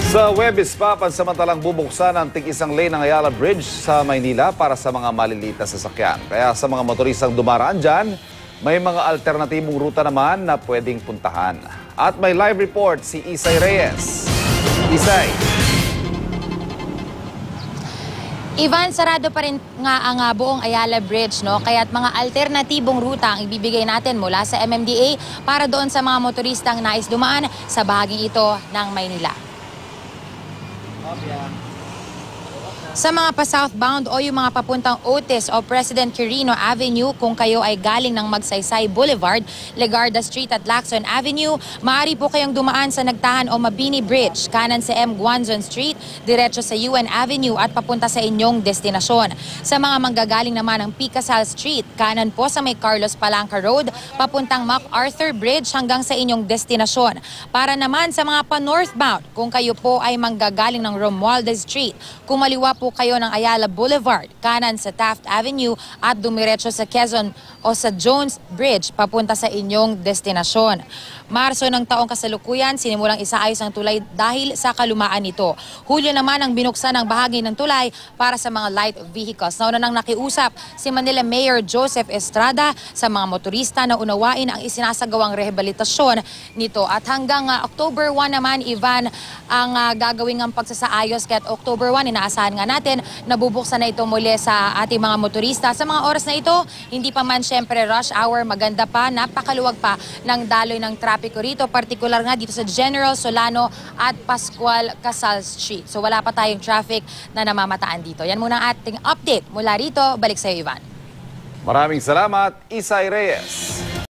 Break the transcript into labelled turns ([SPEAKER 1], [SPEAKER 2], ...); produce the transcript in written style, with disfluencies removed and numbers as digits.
[SPEAKER 1] Sa Huwebes pa, pansamantalang bubuksan ang tig-isang lane ng Ayala Bridge sa Maynila para sa mga maliliit na sasakyan. Kaya sa mga motoristang dumaraan dyan, may mga alternatibong ruta naman na pwedeng puntahan. At may live report si Isay Reyes. Isay.
[SPEAKER 2] Ivan, sarado pa rin nga ang buong Ayala Bridge, no? Kaya't mga alternatibong ruta ang ibibigay natin mula sa MMDA para doon sa mga motoristang nais dumaan sa bahaging ito ng Maynila. Sa mga pa-southbound o yung mga papuntang Otis o President Quirino Avenue, kung kayo ay galing ng Magsaysay Boulevard, Legarda Street at Lacson Avenue, maaari po kayong dumaan sa Nagtahan o Mabini Bridge, kanan sa M. Guanzon Street, diretso sa UN Avenue at papunta sa inyong destinasyon. Sa mga manggagaling naman ng Picasal Street, kanan po sa may Carlos Palanca Road, papuntang MacArthur Bridge hanggang sa inyong destinasyon. Para naman sa mga pa-northbound, kung kayo po ay manggagaling ng Romualdez Street, kumaliwa po kayo ng Ayala Boulevard, kanan sa Taft Avenue at dumiretso sa Quezon o sa Jones Bridge papunta sa inyong destinasyon. Marso ng taong kasalukuyan, sinimulang isaayos ang tulay dahil sa kalumaan nito. Hulyo naman ang binuksan ng bahagi ng tulay para sa mga light vehicles. Nauna nang nakiusap si Manila Mayor Joseph Estrada sa mga motorista na unawain ang isinasagawang rehabilitasyon nito. At hanggang October 1 naman, Ivan, ang gagawin ng pagsasaayos. Kaya October 1, inaasahan nga natin na bubuksan na ito muli sa ating mga motorista. Sa mga oras na ito, hindi pa man syempre rush hour, maganda pa, napakaluwag pa ng daloy ng trapiko rito, partikular nga dito sa General Solano at Pascual Casal Street. So wala pa tayong traffic na namamataan dito. Yan muna ang ating update mula rito. Balik sa iyo, Ivan.
[SPEAKER 1] Maraming salamat, Isay Reyes.